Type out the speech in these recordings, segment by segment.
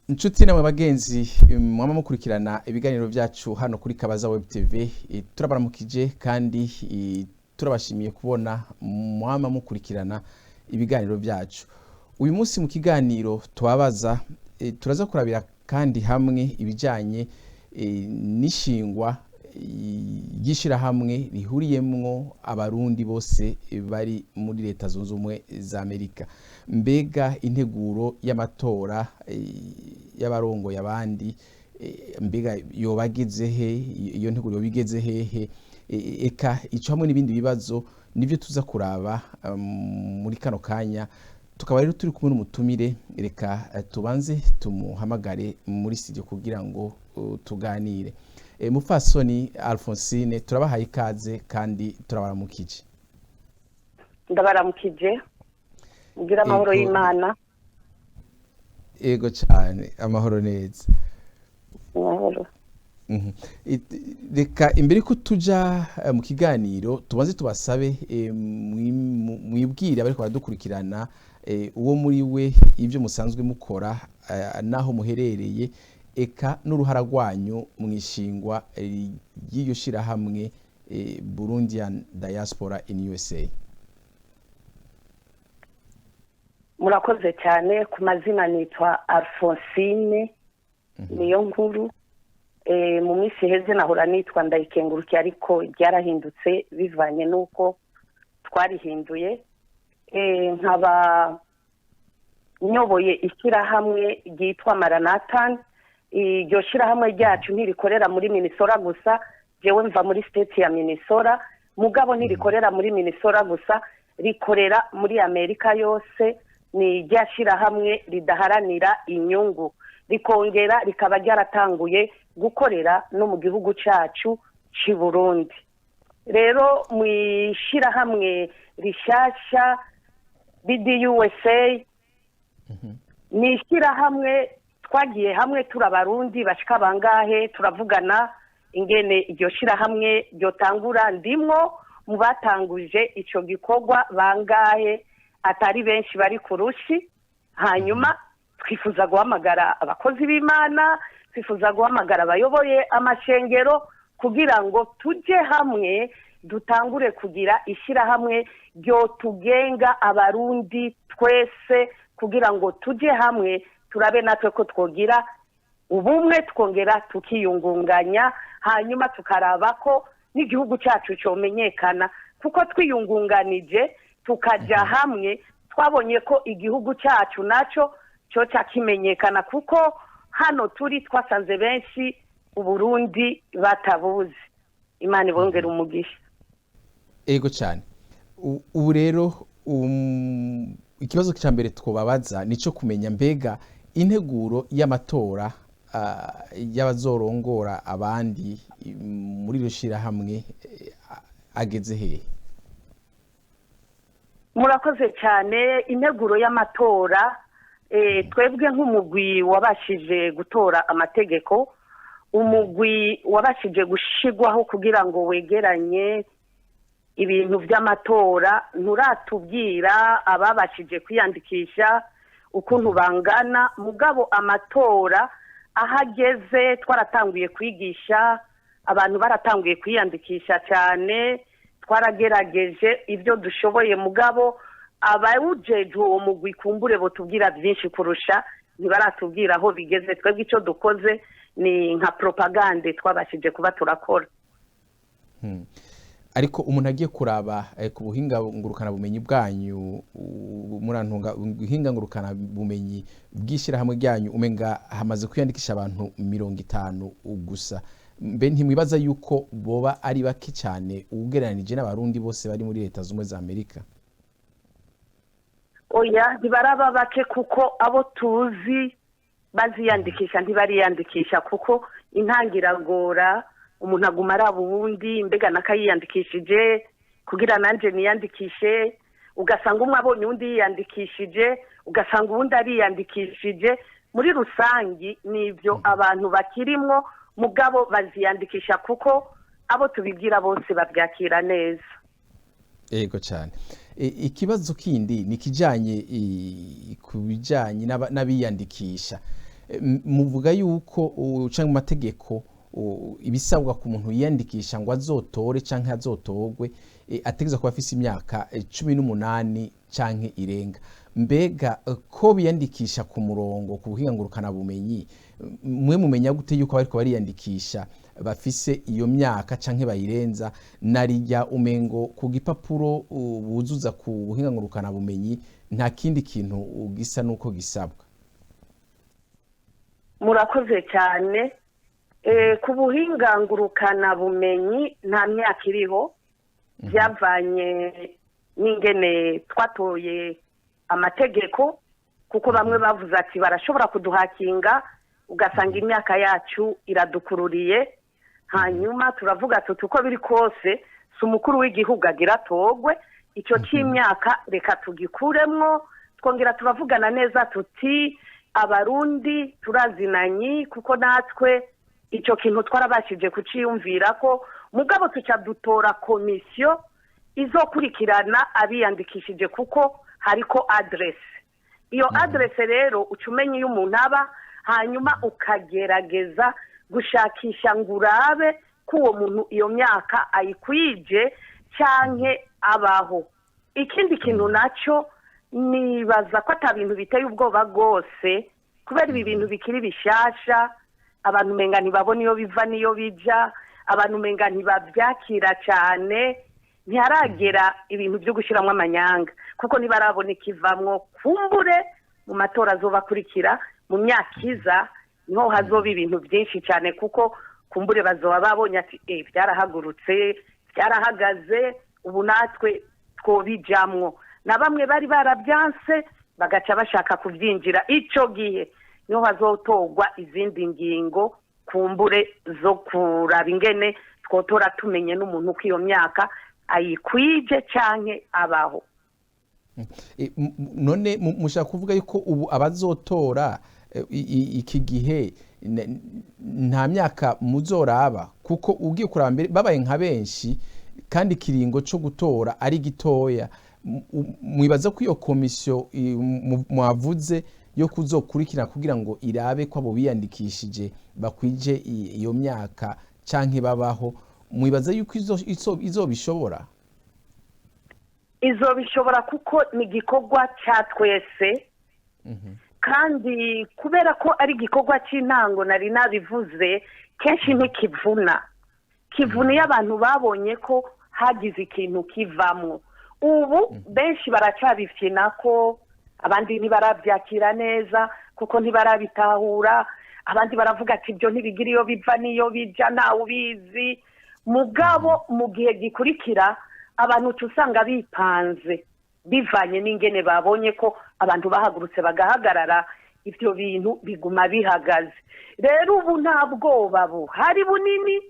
Inshuti namwe bagenzi mwama mukurikirana ibiganiro byacu hano kuri Kabaza Web TV, turabaramukije kandi turabashimiye kubona mwama mukurikirana ibiganiro byacu. Uyu munsi mu kiganiro twabaza turaza kurabira kandi hamwe ibijanye n'ishingwa gishira hamwe rihuriyemwo abarundi bose bari muri leta zunze ubumwe za Amerika. Mbega integuro y'amatora y'abarongo yabandi mbega yobageze he, iyo nteguro yobigeze hehe, eka ico hamwe n'ibindi bibazo nivyo tuza kuraba muri kano kanya. Tukaba rero turi kumwe n'umutumire, reka tubanze tumuhamagare muri studio kugira ngo tuganire. Mufasoni Alphonsine, turabahaye ikaze kandi turabaramukije. Ndabaramukije, ngira amahoro y'Imana. Ego cyane, amahoro neza. Amahoro. Reka imbere ko tuja mu kiganiro tubanze tubasabe mwibwire abariko baradukurikirana uwo muri we ivyo musanzwe mukora naho muherereye, eka n'uruhara rwanyu mwishingwa y'iryo shira hamwe Burundian Diaspora in USA. Murakoze cyane. Ku mazina nitwa Alphonsine niyo nkuru. Mu minsi heze nahora nitwa Ndayikengurukiye, ariko ryarahindutse bivanye nuko twarihinduye. Nkaba nyoboye ishira hamwe ryitwa Maranatha. Iryo shira hamwe ryacu ntirikorera muri Minnesota gusa, jewe mva muri state ya Minnesota, mugabo ntirikorera muri Minnesota gusa, rikorera muri Amerika yose. Ni ryashira hamwe ridaharanira inyungu, rikongera rikaba ryaratanguye gukorera no mu gihugu cacu ci Burundi. Rero mwishira hamwe rishasha BDUSA ni ishira hamwe twagiye hamwe turabarundi bashika bangahe, turavugana ingene iryo shira hamwe ryotangura. Ndimwo mu batanguje ico gikorwa bangahe, atari benshi bari kurushi. Hanyuma twifuza guhamagara abakozi b'Imana, twifuza guhamagara abayoboye amashengero kugira ngo tuje hamwe dutangure kugira ishira hamwe ryo tugenga abarundi twese, kugira ngo tuje hamwe turabe natwe ko twogira ubumwe, twongera tukiyungunganya, hanyuma tukaraba ko n'igihugu cyacu comenyekana. Kuko twiyungunganije tukaja hamwe, twabonye ko igihugu cyacu naco cyo cyakimenyekana, kuko hano turi twasanze benshi Uburundi batabuzi. Imana ibongera umugisha. Ego cyane. Ubu rero ikibazo cya mbere twobabaza nico kumenya mbega integuro y'amatora y'abazorongora abandi muri rushira hamwe ageze hehe? Murakoze cyane. Integuro y'amatora, twebwe nk'umugwi wabashije gutora amategeko, umugwi wabashije gushigwaho kugira ngo wegeranye ibintu by'amatora, nturatubwira ababashije kwiyandikisha ukuntu bangana, mugabo amatora ahageze twaratanguye kwigisha abantu, baratanguye kwiyandikisha cyane, twaragerageje ibyo dushoboye, mugabo abawujeje uwo mugwi kumbure bo tubwira byinshi kurusha, ntibaratubwira aho bigeze. Twebwe icyo dukoze ni nka propagande twabashije kuba turakora. Ariko umuntu agiye kuraba ku buhinga ngurukana bumenyi bwanyu, murantunga buhinga ngurukana bumenyi bwishira hamwe ryanyu, umenga hamaze kwiyandikisha abantu 50 gusa. Mbe ntimwibaza yuko boba ari bake cyane ugereranije n'abarundi bose bari muri leta zumwe za Amerika? Oya, ntibaraba bake, kuko abo tuzi baziyandikisha ntibariyandikisha, kuko intangiragora umuntu aguma araba ubundi mbega nakayiyandikishije kugira nanje niyandikishe, ugasanga umwe abonye undi yiyandikishije, ugasanga ubundi ariyandikishije. Muri rusangi nivyo abantu bakirimwo, mugabo baziyandikisha kuko abo tubibwira bose babyakira neza. Ego cyane. Ikibazo kindi nikijanye kubijanye n'abiyandikisha. muvuga yuko canke mu mategeko ibisabwa ku muntu yiyandikisha ngo azotore canke azotogwe ategeza kuba afise imyaka 18 canke irenga. Mbega ko biyandikisha ku murongo ku buhinga ngurukana bumenyi, mwe mumenya gute yuko bariko bariyandikisha bafise iyo myaka canke bayirenza? Narijya umengo ku gipapuro buzuza ku buhinga ngurukana bumenyi nta kindi kintu gisa nuko gisabwa. Murakoze cyane. Ku buhinga ngurukana bumenyi nta myaka iriho, byavanye n'ingene twatoye amategeko, kuko bamwe bavuze ati barashobora kuduhakinga ugasanga imyaka yacu iradukururiye, hanyuma turavuga tuti uko biri kose si umukuru w'igihugu agira togwe, icyo cy'imyaka reka tugikuremwo. Twongera turavugana neza tuti Abarundi turazinanyi, kuko natwe icyo kintu twarabashije kuciyumvira ko mugabo tuca dutora komisiyo izokurikirana abiyandikishije, kuko hariko adresse. Iyo adresse rero ucumenya iyo umuntu aba, hanyuma ukagerageza gushakisha ngo urabe ko uwo muntu iyo myaka ayikwije canke abaho. Ikindi kintu nacyo nibaza ko ata bintu biteye ubwoba rwose, kubera ibi bintu bikiri bishasha, abantu umenga ntibabona iyo biva niyo bija, abantu umenga ntibabyakira cyane, ntiharagera ibintu byo gushyiramo amanyanga, kuko ntibarabona ikivamwo. Kumbure mu matora azobakurikira mu myaka iza niho hazoba ibintu byinshi cyane, kuko kumbure bazoba babonye ati byarahagurutse, byarahagaze, ubu natwe twobijamwo. Na bamwe bari barabyanse bagaca bashaka kubyinjira, icyo gihe niho hazotogwa izindi ngingo kumbure zo kuraba ingene twotora tumenye n'umuntu ko iyo myaka ayikwije canke abaho. None mushaka kuvuga yuko ubu abazotora iki gihe nta myaka muzoraba, kuko ugiye kuraba mbere babaye nka benshi kandi ikiringo cyo gutora ari gitoya? Mwibaza ko iyo komisiyo mwavuze yo kuzokurikira kugira ngo irabe ko abo biyandikishije bakwije iyo myaka canke babaho, mwibaza yuko izobishobora? Izobishobora, kuko ni igikorwa cya twese, kandi kubera ko ari igikorwa cy'intango nari nabivuze kenshi ntikivuna, kivuniye abantu babonye ko hagize ikintu kivamwo. Ubu benshi baracabifyina ko, abandi ntibarabyakira neza kuko ntibarabitahura, abandi baravuga ati ibyo ntibigira iyo biva niyo bija ntawe ubizi. Mugabo mu gihe gikurikira abantu usanga bipanze bivanye n'ingene babonye ko abantu bahagurutse bagahagarara, ibyo bintu biguma bihagaze. Rero ubu nta bwoba buhari bunini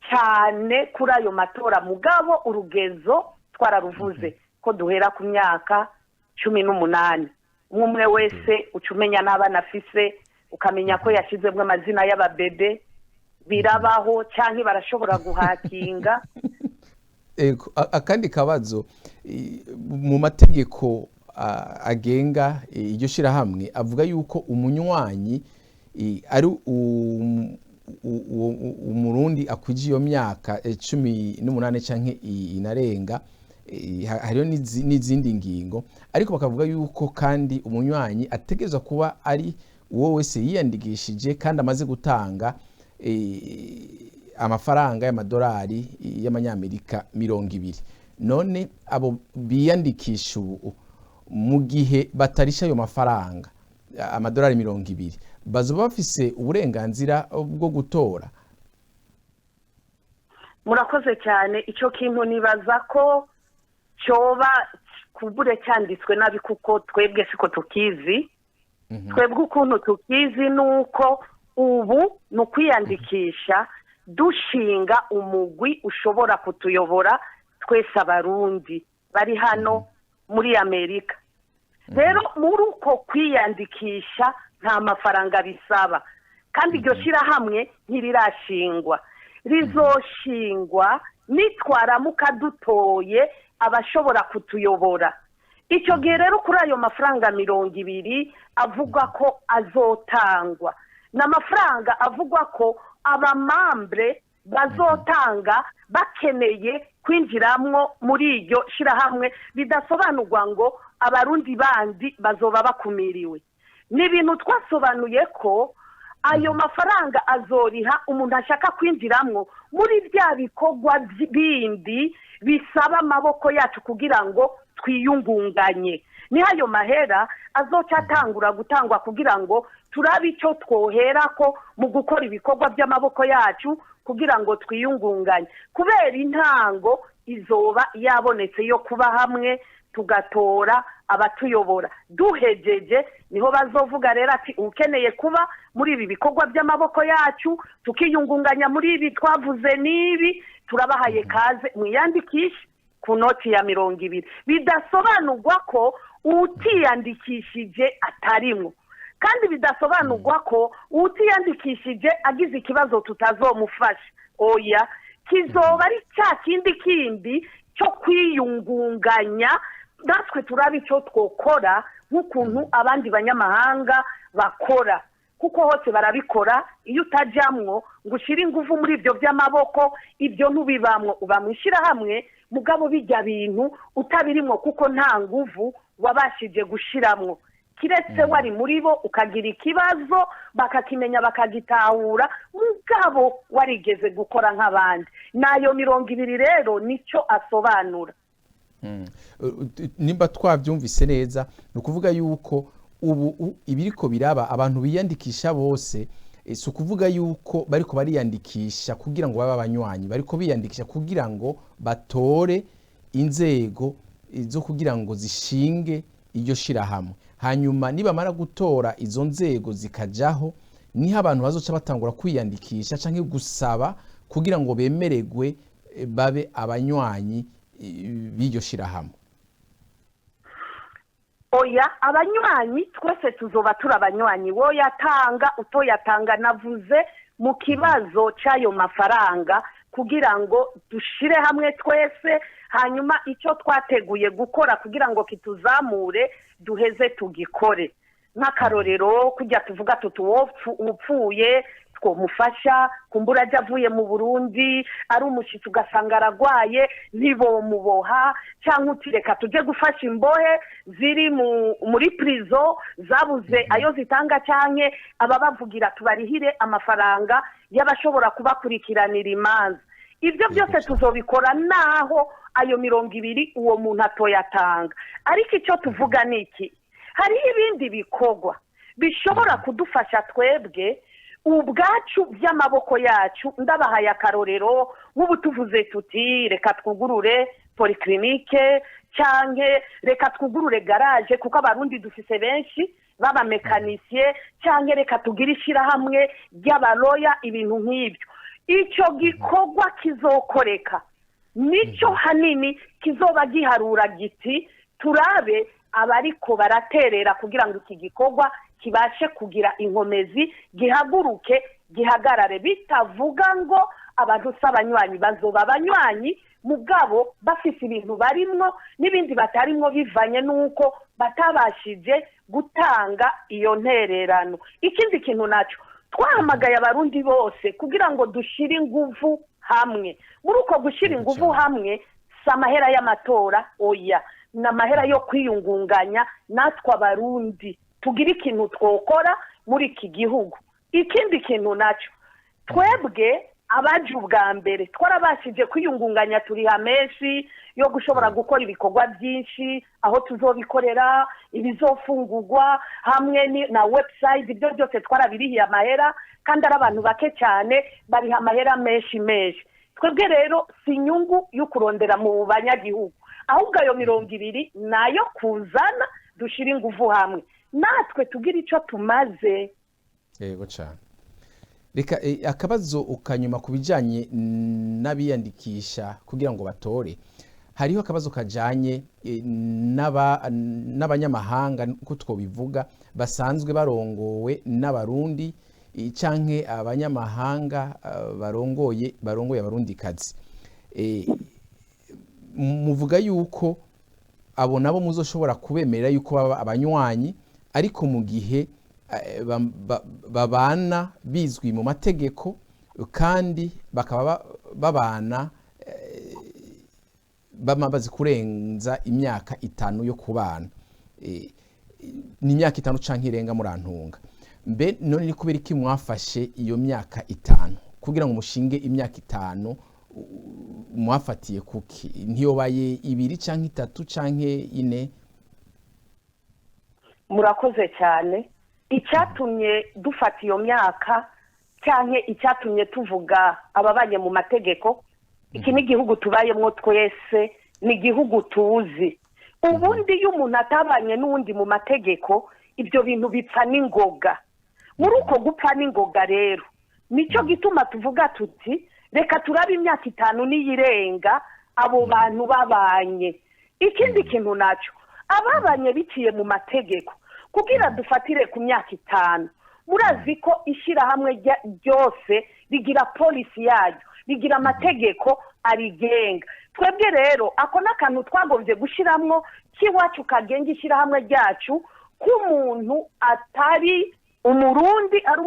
cyane kuri ayo matora, mugabo urugezo twararuvuze ko duhera ku myaka 18. Umwe wese ucumenya n'abana afise, ukamenya ko yashizemwe amazina y'ababebe, birabaho cyangwa barashobora guhakinga. Akandi kabazo, mu mategeko agenga iryo shirahamwe avuga yuko umunywanyi ari umurundi akwije iyo myaka 18 canke inarenga, hariho n'izindi ngingo, ariko bakavuga yuko kandi umunywanyi ategerezwa kuba ari uwo wese yiyandikishije kandi amaze gutanga amafaranga y'amadolari y'amanyamerika 200. None abo biyandikisha ubu mu gihe batarisha ayo mafaranga amadolari 200, bazoba bafise uburenganzira bwo gutora? Murakoze cyane. Icyo kintu nibaza ko cyoba kubure cyanditswe nabi, kuko twebwe siko tukizi. Twebwe ukuntu tukizi nuko ubu no kwiyandikisha dushinga umugwi ushobora kutuyobora twese Abarundi bari hano muri Amerika. Rero muri uko kwiyandikisha nta mafaranga bisaba, kandi iryo shirahamwe ntirirashingwa. Rizoshingwa nitwaramuka dutoye abashobora kutuyobora. icyo gihe rero kuri ayo mafaranga 200 avuga ko azotangwa n'amafaranga avuga ko abamambre bazotanga bakeneye kwinjiramwo muri iryo shirahamwe bidasobanurwa ngo abarundi bandi bazoba bakumiriwe. Ni ibintu twasobanuye ko ayo mafaranga azoriha umuntu ashaka kwinjiramwo muri bya bikorwa bindi bisaba amaboko yacu kugira ngo twiyungunganye. Ni ayo mahera azoca atangura gutangwa kugira ngo turabe icyo twoherako mu gukora ibikorwa by'amaboko yacu kugira ngo twiyungunganye, kubera intango izoba yabonetse yo kuba hamwe tugatora abatuyobora. Duhejeje niho bazovuga rero ati ukeneye kuba muri ibi bikorwa by'amaboko yacu tukiyungunganya muri ibi twavuze nibi, turabahaye kaze mwiyandikishe ku noti ya 200. Bidasobanurwa ko utiyandikishije atarimwo, kandi bidasobanurwa ko utiyandikishije agize ikibazo tutazomufasha. Oya, kizoba ari cya kindi cyo kwiyungunganya, natwe turabe icyo twokora nk'ukuntu abandi banyamahanga bakora, kuko hose barabikora. Iyo utajamwo ngo ushire ingufu muri ibyo by'amaboko, ibyo ntubibamwo, uba mwishira hamwe mugabo bijya bintu utabirimwo kuko nta nguvu wabashije gushiramwo. Kiretse wari muri bo ukagira ikibazo bakakimenya bakagitahura, mugabo warigeze gukora nk'abandi. Nayo 200 rero nicyo asobanura. Nimba twabyumvise neza no kuvuga yuko ubu ibiriko biraba abantu biyandikisha bose, si ukuvuga yuko bariko bariyandikisha kugira ngo babe abanywanyi, bariko biyandikisha kugira ngo batore inzego zo kugira ngo zishinge iryo shirahamwe. Hanyuma nibamara gutora izo nzego zikajaho, niho abantu bazoca batangura kwiyandikisha canke gusaba kugira ngo bemeregwe babe abanywanyi b'iryo shirahamwe. Oya, abanywanyi twese tuzoba turabanywanyi. Wo yatanga utoyatanga, navuze mu kibazo cy'ayo mafaranga kugira ngo dushire hamwe twese, hanyuma icyo twateguye gukora kugira ngo kituzamure duheze tugikore. Nk'akarorero kujya tuvuga upfuye twomufasha, kumbura aje avuye mu Burundi ari umushitsi ugasanga aragwaye ntibomuboha, cyangwa utireka tuje gufasha imbohe ziri muri prison zabuze ayo zitanga, canke ababavugira tubarihire amafaranga y'abashobora kubakurikiranira imanza. Ibyo byose tuzobikora naho ayo 200 uwo muntu atoyatanga. Ariko icyo tuvuga niki, hari ibindi bikorwa bishobora kudufasha twebwe ubwacu by'amaboko yacu. Ndabahaye akarorero, nk'ubu tuvuze tuti reka twugurure polyclinique canke reka twugurure garage, kuko abarundi dufise benshi baba mekanisye, canke reka tugire ishirahamwe ry'abaroya, ibintu nk'ibyo. Icyo gikorwa kizokoreka nicyo hanini kizoba giharura giti turabe abariko baraterera kugira ngo iki gikorwa kibashe kugira inkomezi, gihaguruke gihagarare. Bitavuga ngo abantu s'abanywanyi, bazoba abanywanyi mugabo bafise ibintu barimwo n'ibindi batarimwo bivanye nuko batabashije gutanga iyo ntererano. Ikindi kintu naco twahamagaye abarundi bose kugira ngo dushire ingufu hamwe. Muri uko gushira ingufu hamwe samahera y'amatora, oya, n'amahera yo kwiyungunganya natwe abarundi tugira ikintu twokora muri iki gihugu. Ikindi kintu naco twebwe abaje ubwa mbere twarabashije kwiyungunganya, turi hameshi yo gushobora gukora ibikorwa byinshi, aho tuzobikorera, ibizofungurwa hamwe na website, ibyo byose twarabirihiye amahera, kandi ari abantu bake cyane bariha amahera menshi. Twebwe rero si inyungu yo kurondera mu banyagihugu, ahubwo ayo 200 nayo kuzana dushira ingufu hamwe natwe tugira icyo tumaze. Yego cyane. Reka akabazo ukanyuma kubijanye n'abiyandikisha kugira ngo batore, hariho akabazo kajanye n'abanyamahanga uko twobivuga basanzwe barongowe n'abarundi canke abanyamahanga barongoye abarundi kazi. Muvuga yuko abo nabo muzoshobora kubemerera yuko baba abanywanyi ariko mu gihe babana bizwi mu mategeko kandi bakaba babana bamaze kurenza imyaka 5 yo kubana, ni imyaka 5 canke irenga murantunga. Mbe none ni kubera iki mwafashe iyo myaka 5 kugira ngo mushinge imyaka 5? Mwafatiye kuki? Ntiyobaye 2 canke 3 canke 4? Murakoze cyane. Icyatumye dufata iyo myaka cyane icyatumye tuvuga ababanye mu mategeko, iki ni igihugu tubayemo twese, ni igihugu tuzi. Ubundi iyo umuntu atabanye n'undi mu mategeko, ibyo bintu bipfa n'ingoga. Muri uko gupfa n'ingoga rero nicyo gituma tuvuga tuti reka turabe imyaka 5 niyirenga abo bantu babanye. Ikindi kintu nacyo ababanye biciye mu mategeko kugira dufatire ku myaka 5, murazi ko ishyirahamwe ryose rigira polisi yaryo, rigira amategeko arigenga. Twebwe rero ako n'akantu twagombye gushiramwo kiwacu kagenga ishyirahamwe ryacu k'umuntu atari umurundi ari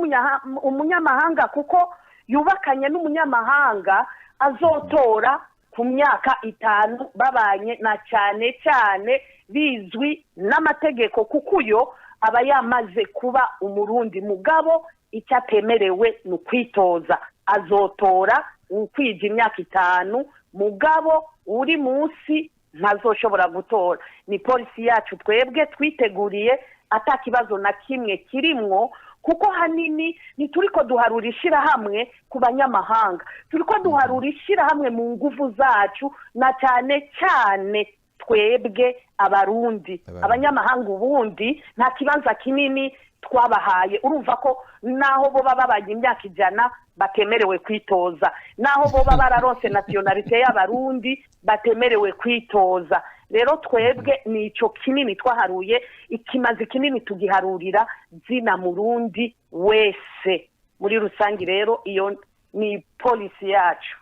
umunyamahanga, kuko yubakanye n'umunyamahanga azotora ku myaka 5 babanye, na cyane cyane bizwi n'amategeko, kuko uyo aba yamaze kuba umurundi. Mugabo icyo atemerewe ni ukwitoza, azotora ukwija imyaka 5, mugabo uri munsi ntazoshobora gutora. Ni polisi yacu twebwe twiteguriye atakibazo na kimwe kirimwo, kuko hanini nituriko duharura ishirahamwe ku banyamahanga, turiko duharura ishirahamwe mu nguvu zacu, na cyane cyane twebwe Abarundi. Abanyamahanga ubundi nta kibanza kinini twabahaye. Urumva ko naho bo babanye imyaka 100 batemerewe kwitoza, naho bo bararonse nationalite y'Abarundi batemerewe kwitoza. Rero twebwe nico kinini twaharuye, ikimazi kinini tugiharurira zina Murundi wese. Muri rusangi rero iyo ni polisi yacu.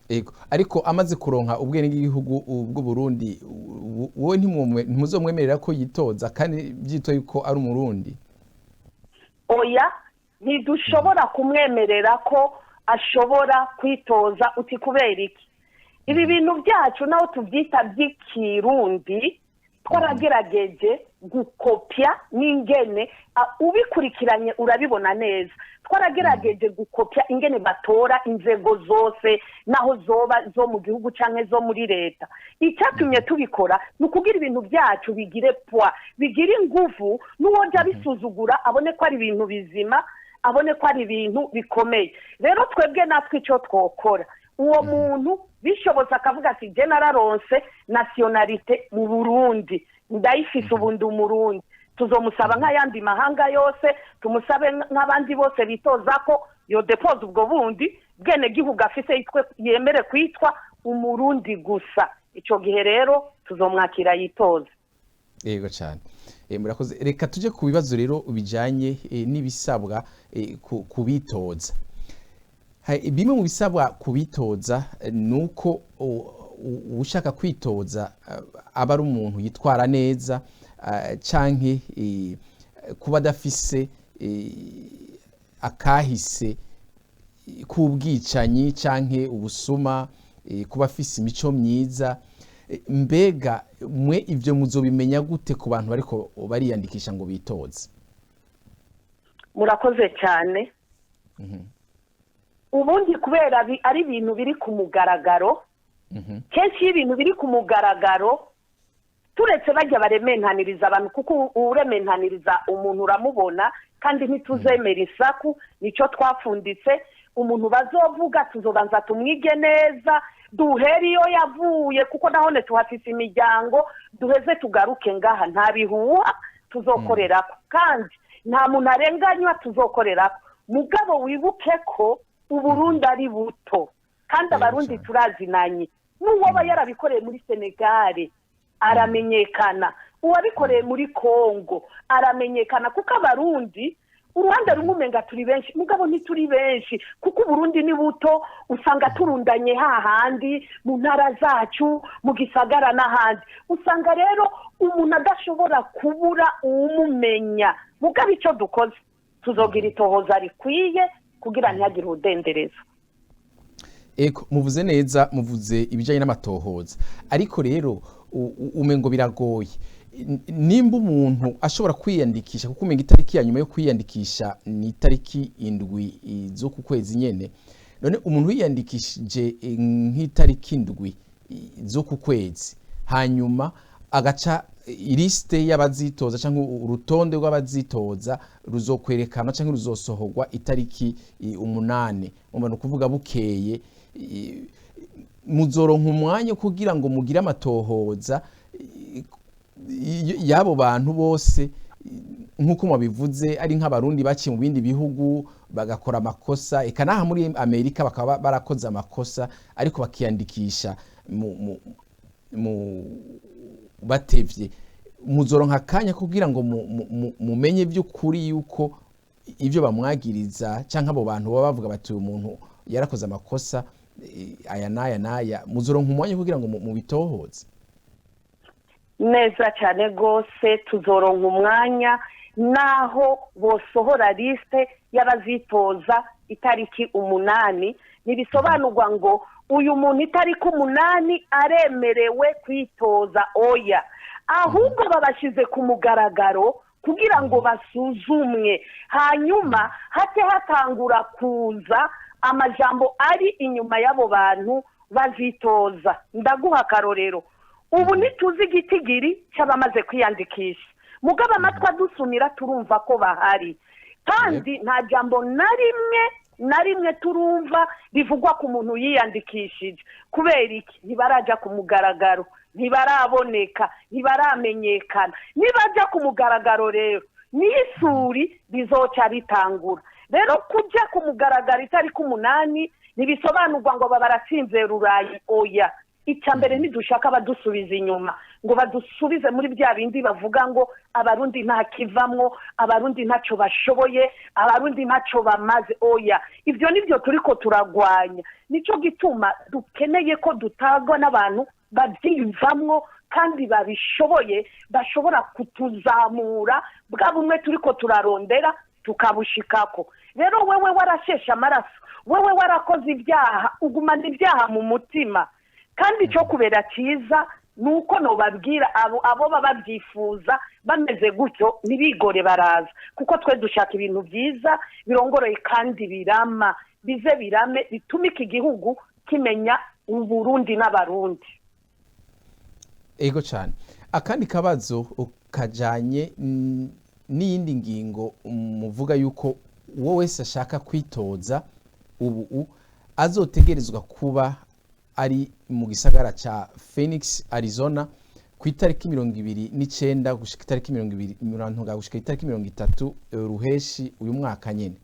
Ego, ariko amaze kuronka ubwene bw'igihugu bw'u Burundi, wowe ntimuzomwemerera ko yitoza kandi byito yuko ari umurundi? Oya, ntidushobora kumwemerera ko ashobora kwitoza. Uti kubera iki? Ibi bintu byacu naho tubyita by'ikirundi twaragerageje gukopya n'ingene ubikurikiranye urabibona neza. Twaragerageje gukopya ingene batora inzego zose, naho zoba zo mu gihugu canke zo muri leta. Icyatumye tubikora ni ukugira ibintu byacu bigire poids, bigire inguvu, n'uwoja bisuzugura abone ko ari ibintu bizima, abone ko ari ibintu bikomeye. Rero twebwe natwe icyo twokora, uwo muntu bishoboza akavuga ati je nararonse nationalite mu Burundi, ndayifise ubundi umurundi, tuzomusaba nk'ayandi mahanga yose, tumusabe nk'abandi bose bitoza ko yo depose ubwo bundi bwene gihugu afise yemere kwitwa umurundi gusa. Ico gihe rero tuzomwakira yitoza. Yego cyane. Murakoze. Reka tuje ku bibazo rero bijanye n'ibisabwa kubitoza. Bimwe mu bisabwa kubitoza nuko ushaka kwitoza aba ari umuntu yitwara neza, canke kuba adafise akahise k'ubwicanyi canke ubusuma, kuba afise imico myiza. Mbega mwe ivyo muzobimenya gute ku bantu bariko bariyandikisha ngo bitoze? Murakoze cyane. Ubundi kubera ari ibintu biri ku mugaragaro, kenshi ibintu biri ku mugaragaro turetse bajya barementaniriza abantu, kuko urementaniriza umuntu uramubona kandi ntituzemera isaku. Nico twafunditse, umuntu bazovuga tuzobanza tumwige neza, duhere iyo yavuye, kuko nahone tuhafise imiryango, duheze tugaruke ngaha. Nta bihuha tuzokorerako kandi nta muntu arenganywa tuzokorerako. Mugabo wibuke ko Uburundi ari buto kandi Abarundi turazinanye. N'uwoba yarabikoreye muri Senegal aramenyekana, uwabikoreye muri Kongo aramenyekana, kuko Abarundi uruhande rumwe umenga turi benshi mugabo ntituri benshi kuko Burundi ni buto usanga turundanye hahandi mu ntara zacu mu gisagara n'ahandi usanga rero umuntu adashobora kubura uwumumenya mugabo icyo dukoze tuzogira itohoza rikwiye kugira ntihagire udendereza. Eko muvuze neza muvuze ibijanye n'amatohoza ariko rero umengo biragoye nimba umuntu ashobora kwiyandikisha kuko umenga itariki ya nyuma yo kwiyandikisha ni itariki 7 zo ku kwezi nyene none umuntu yiyandikishije nk'itariki 7 zo ku kwezi hanyuma agaca iliste y'abazitoza cyangwa urutonde rw'abazitoza ruzokwerekana cyangwa ruzosohorwa itariki 8 umuntu kuvuga bukeye muzoronka umwanya kugira ngo mugire amatohoza yabo bantu bose nkuko mubivuze ari nk'abarundi baciye mu bindi bihugu bagakora amakosa eka naha muri Amerika bakaba barakoze amakosa ariko bakiyandikisha mu batevye muzoronka kanya kugira ngo mumenye by'ukuri yuko ivyo bamwagiriza canke abo bantu baba bavuga bati umuntu yarakoze amakosa aya naya muzoronka umwanya kugira ngo mubitohoze neza cyane gose tuzoronka umwanya naho bosohora liste y'abazitoza itariki 8 nibisobanurwa ngo uyu muntu itariki 8 aremerewe kwitoza oya ahubwo babashize ku mugaragaro kugira ngo basuzumwe hanyuma hate hatangura kuza amajambo ari inyuma y'abo bantu bazitoza ndaguha akarorero ubu nituzi igitigiri cy'abamaze kwiyandikisha mugaba amatwi adusumira turumva ko bahari kandi nta jambo na rimwe turumva bivugwa ku muntu yiyandikishije kubera iki ntibaraja ku mugaragaro ntibaraboneka ntibaramenyekana nibaja ku mugaragaro rero n'isuri bizoca bitangura rero kujya ku mugaragaro itariki 8 nibisobanurwa ngo babaratsinze rurayi oya icambere nidushaka badusubiza inyuma ngo badusubize muri bya bindi bavuga ngo abarundi nta kivamwo abarundi ntaco bashoboye abarundi ntaco bamaze oya ivyo nivyo turiko turagwanya nico gituma dukeneye ko dutagwa n'abantu bavyivamwo kandi babishoboye bashobora kutuzamura bwa bumwe turiko turarondera tukabushikako rero wewe warashesha amaraso wewe warakoze ibyaha ugumana ibyaha mu mutima kandi cyo kubera cyiza nuko no babwira abo babyifuza bameze gutyo nibigore baraza kuko twe dushaka ibintu byiza birongoroye kandi birama bize birame bitumika igihugu kimenya uburundi n'abarundi. Ego cyane akandi kabazo kajanye n'iyindi ngingo muvuga yuko wowe wese ashaka kwitoza ubu azotegerezwa kuba ari mu gisagara ca Phoenix Arizona ku itariki 29 gushika itariki 20 gushika itariki 30 ruheshi uyu mwaka nyene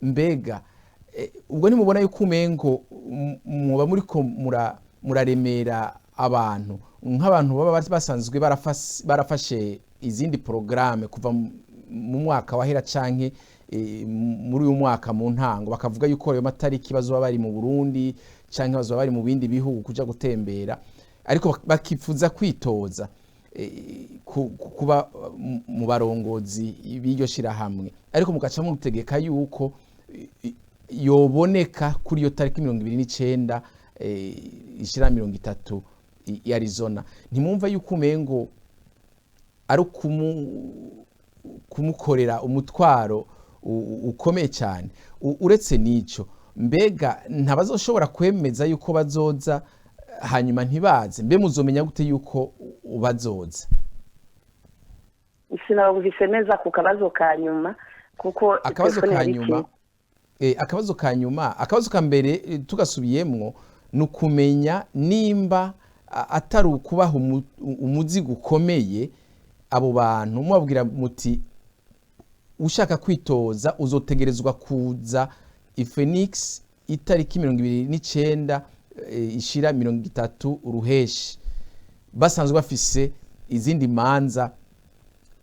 mbega ubwo nimubona yuko umengo muba muri ko muraremera abantu nk'abantu baba basanzwe barafashe izindi programme kuva mu mwaka wahera canke muri uyu mwaka mu ntango bakavuga yuko ayo matariki bazoba bari mu Burundi canke bazoba bari mu bindi bihugu kuja gutembera ariko bakifuza kwitoza kuba mu barongozi b'iryo shirahamwe ariko mugaca mutegeka yuko yoboneka kuri iyo tariki 29 ishira 30 i Arizona ntimwumva yuko umengo ari kumukorera umutwaro ukomeye cyane uretse nico mbega ntabazoshobora kwemeza yuko bazoza hanyuma ntibaze mbe muzomenya gute yuko bazoza sinabumvise neza ku kabazo ka nyuma kuko akabazo ka nyuma akabazo ka mbere tugasubiyemwo nukumenya nimba atari ukubaha umuzigo ukomeye abo bantu mubabwira muti ushaka kwitoza uzotegerezwa kuza i Phoenix itariki 29 ishira 30 uruheshi basanzwe bafise izindi manza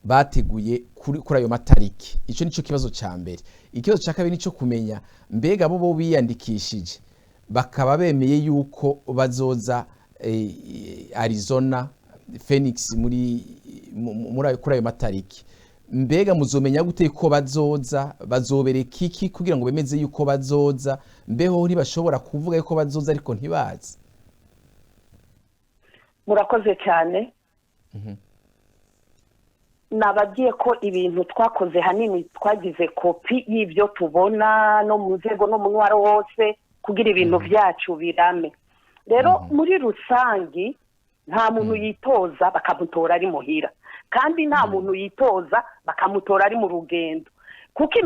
bateguye kuri ayo matariki. Ico nico kibazo ca mbere. Ikibazo ca kabiri nico kumenya mbega bo biyandikishije bakaba bemeye yuko bazoza Arizona Phoenix kuri ayo matariki. Mbega muzomenya gute ko bazobereka iki kugira ngo bemeze yuko bazoza, mbeho ntibashobora kuvuga yuko bazoza ariko ntibazi? Murakoze cyane. Nabagiye ko ibintu twakoze hanini twagize kopi y'ibyo tubona no mu nzego no mu ntwaro hose kugira ibintu byacu birame. Rero muri rusangi nta muntu yitoza bakamutora ari muhira, kandi nta muntu yitoza bakamutora ari mu rugendo, kuko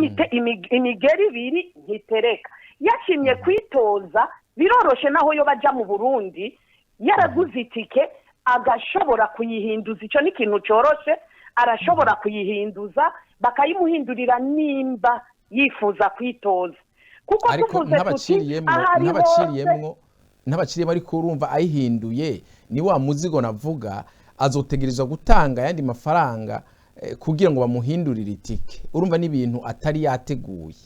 imigeri ibiri ntitereka. Yashimye kwitoza biroroshe naho yo baja mu Burundi yaraguze itike agashobora kuyihinduza. Ico ni ikintu coroshe, arashobora kuyihinduza bakayimuhindurira nimba yifuza kwitoza. Kuko tuvuze tuti n'abaciriyemo ariko urumva ayihinduye ni wa muzigo navuga azotegerezwa gutanga yandi mafaranga kugira ngo bamuhindurire itike. Urumva n'ibintu atari yateguye.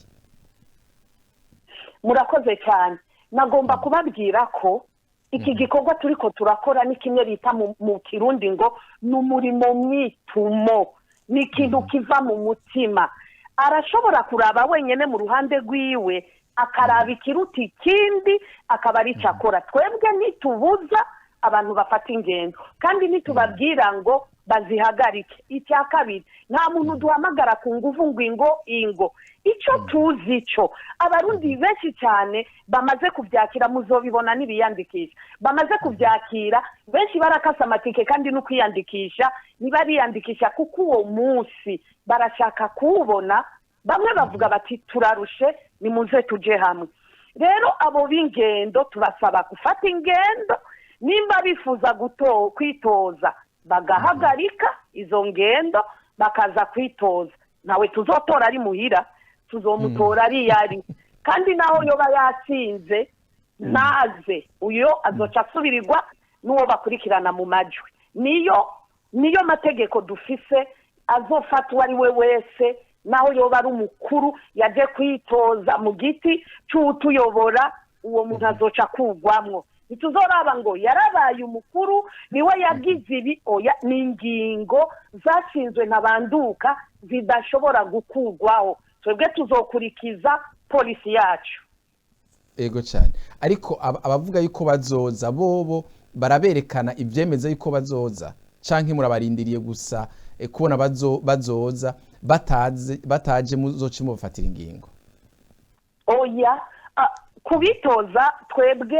Murakoze cyane. Nagomba kubabwira ko iki gikorwa turiko turakora ni kimwe bita mu Kirundi ngo n'umurimo mwitumo, ni ikintu kiva mu mutima. Arashobora kuraba wenyene mu ruhande rwiwe akaraba ikiruta ikindi akaba ari cyakora. Twebwe nitubuza abantu bafata ingendo kandi nitubabwira ngo bazihagarike. Icya kabiri, nta muntu duhamagara ku nguvu ngo ingo. Ico tuzi cyo Abarundi benshi cyane bamaze kuvyakira, muzobibona nibiyandikisha bamaze kuvyakira. Benshi barakasa amatike kandi no kwiyandikisha nibariyandikisha kuko uwo munsi barashaka kuwubona. Bamwe bavuga bati turarushe nimuze tuje hamwe. Rero abo b'ingendo tubasaba gufata ingendo, nimba bifuza kwitoza bagahagarika izo ngendo bakaza kwitoza. Nawe tuzotora ari muhira, tuzomutora ari yari, kandi naho yoba yatsinze naze uyo azoca asubirirwa n'uwo bakurikirana mu majwi. Niyo mategeko dufise, azofatwa ari we wese naho yoba ari umukuru yaje kwitoza mu giti cy'utuyobora, uwo muntu azoca kugwamwo. Ntituzoraba ngo yarabaye umukuru niwe yagize ibi. Oya, ni ingingo zashinzwe ntabanduka zidashobora gukugwaho. Twebwe tuzokurikiza polisi yacu. Ego cyane. Ariko abavuga yuko bazoza bobo baraberekana ivyemeza yuko bazoza, canke murabarindiriye gusa kubona bazoza bataje muzoce mubafatira ingingo? Oya, kubitoza twebwe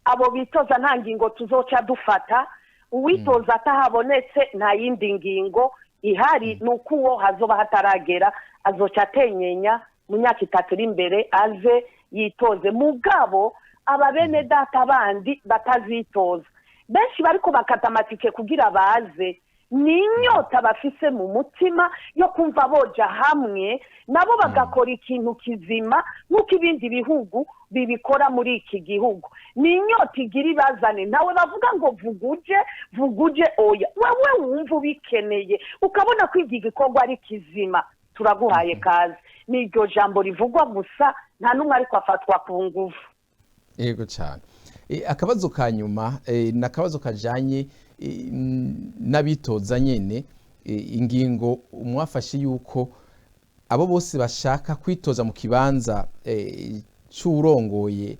abo bitoza nta ngingo tuzoca dufata. Uwitoza atahabonetse nta yindi ngingo ihari, nuko uwo hazoba hataragera azoca atenyenya mu myaka 3 iri imbere aze yitoze. Mugabo ababene data bandi batazitoza benshi bariko bakata amatike kugira baze, ni inyota bafise mu mutima yo kumva boja hamwe nabo bagakora ikintu kizima nk'uko ibindi bihugu bibikora muri iki gihugu. Ni inyota igira ibazane, nawe bavuga ngo vuguje. Oya, wewe wumva ubikeneye ukabona ko iki gikorwa ari kizima, turaguhaye kazi. Ni iryo jambo rivugwa gusa, nta numwe ariko afatwa ku nguvu. Yego cyane. Akabazo ka nyuma nakabazo kajanye n'abitoza nyene. Ingingo umwafashe yuko abo bose bashaka kwitoza mu kibanza cy'urongoye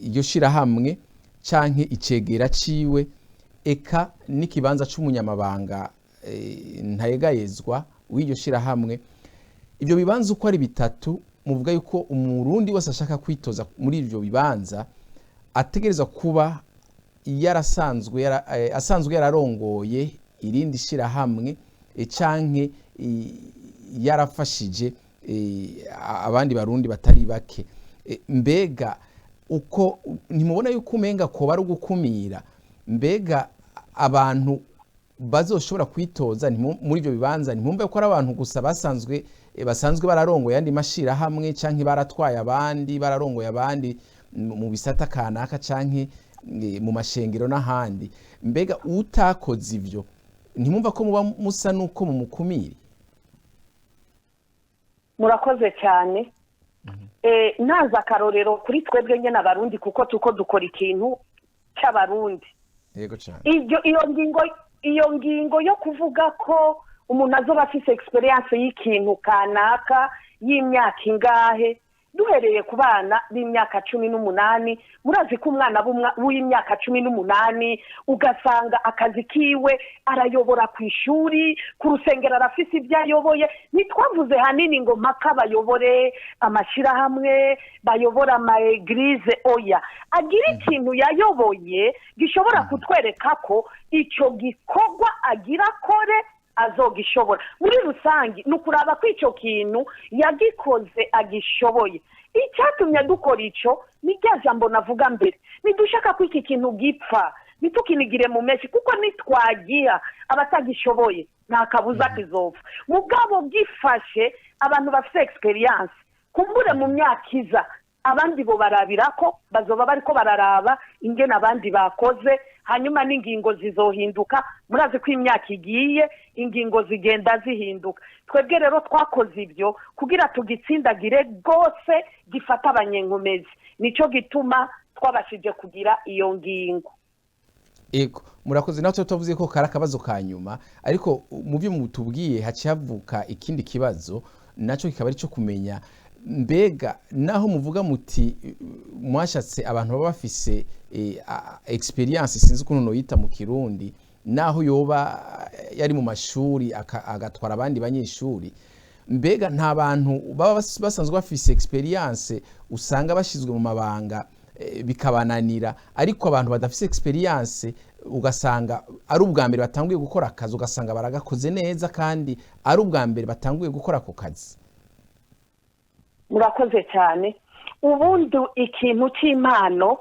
iryo shirahamwe canke icegera ciwe, eka n'ikibanza c'umunyamabanga ntayegayezwa w'iryo shirahamwe. Ibyo bibanza uko ari bitatu, muvuga yuko umurundi wese ashaka kwitoza muri ibyo bibanza ategerezwa kuba asanzwe yararongoye irindi shirahamwe canke yarafashije abandi barundi batari bake. Mbega uko ntimubona yuko umenga ko bari gukumira? Mbega abantu bazoshobora kwitoza muri ibyo bibanza ntimwumve ko ari abantu gusa basanzwe bararongoye yandi mashira hamwe canke baratwaye abandi bararongoye abandi mu bisata kanaka canke mu mashengero n'ahandi? Mbega utakoze ivyo ntimwumva ko muba musa nuko mu mukumiri? murakoze cyane. Naza akarorero kuri twebwe nyine Abarundi kuko tuko dukora ikintu cy'Abarundi. Yego cyane. Iyo ngingo yo kuvuga ko umuntu azoba afise experience y'ikintu kanaka y'imyaka ingahe, duhereye ku bana b'imyaka 18, murazi ko umwana w'imyaka 18 ugasanga akazi kiwe arayobora ku ishuri, ku rusengero arafise ibyo ayoboye. Nitwavuze hanini ngo mpaka bayobore amashirahamwe, bayobora ama eglise, oya, agira ikintu yayoboye gishobora kutwereka ko ico gikorwa agira kore azogishobora. Muri rusangi nukuraba ko ico kintu yagikoze agishoboye. Icyatumye dukora ico ni rya jambo navuga mbere, nidushaka ko iki kintu gipfa nitukinigire mu meshi, kuko nitwagiya abatagishoboye nta kabuza kizopfa. Mugabo gifashe abantu bafite experience, kumbure mu myaka iza abandi bo barabirako bazoba bariko bararaba ingene abandi bakoze, hanyuma n'ingingo zizohinduka. Murazi ko imyaka igiye ingingo zigenda zihinduka. Twebwe rero twakoze ibyo kugira tugitsindagire gose gifata abanyenkomezi, nico gituma twabashije kugira iyo ngingo. Ego murakoze. Natwe tuvuze ko kara kabazo ka nyuma, ariko mu byo mutubwiye hacihavuka ikindi kibazo naco kikaba ari cyo kumenya mbega naho muvuga muti mwashatse abantu baba bafise experience, sinzi ukuntu no yita mu Kirundi, naho yoba yari mu mashuri agatwara abandi banyeshuri, mbega nta bantu baba basanzwe bafise experience usanga bashizwe mu mabanga bikabananira, ariko abantu badafise experience ugasanga ari ubwa mbere batanguye gukora akazi, ugasanga baragakoze neza kandi ari ubwa mbere batanguye gukora ako kazi? Murakoze cyane. Ubundi ikintu cy'impano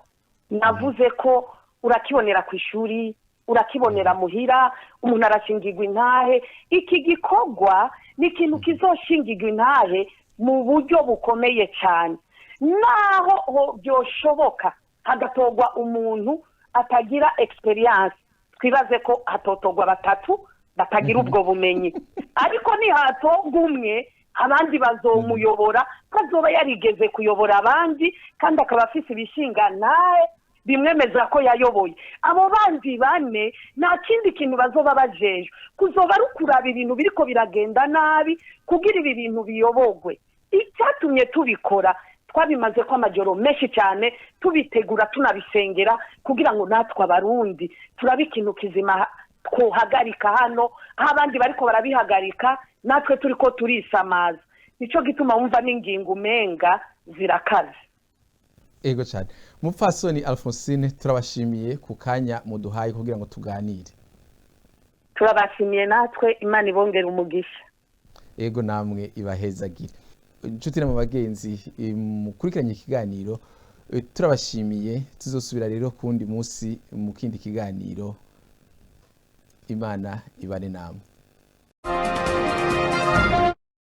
navuze ko urakibonera ku ishuri, urakibonera muhira, umuntu arashingirwa intahe. Iki gikorwa ni ikintu kizoshingirwa intahe mu buryo bukomeye cyane, naho byoshoboka hagatogwa umuntu atagira experience. Twibaze ko hatotogwa batatu batagira ubwo bumenyi, ariko ni hatogwa umwe abandi bazomuyobora, kazoba yarigeze kuyobora abandi kandi akaba afise ibishinga naye bimwemeza ko yayoboye. Abo bandi bane nta kindi kintu bazoba bajeje, kuzoba rukuraba ibintu biriko biragenda nabi kugira ibi bintu biyobogwe. Icyatumye tubikora twabimaze ko amajoro menshi cyane tubitegura tunabisengera kugira ngo natwe Abarundi turabe ikintu kizima kuhagarika hano aho abandi bariko barabihagarika, natwe turiko turisamaza. Nico gituma wumva n'ingingo umenga zirakaze. Ego cyane. Mupfasoni Alphonsine, turabashimiye ku kanya muduhaye kugira ngo tuganire. Turabashimiye natwe, Imana ibongera umugisha. Ego namwe ibahezagire. Inshuti mu bagenzi mukurikiranye ikiganiro, turabashimiye. Tuzosubira rero kundi munsi mu kindi kiganiro. Imana ibane namwe.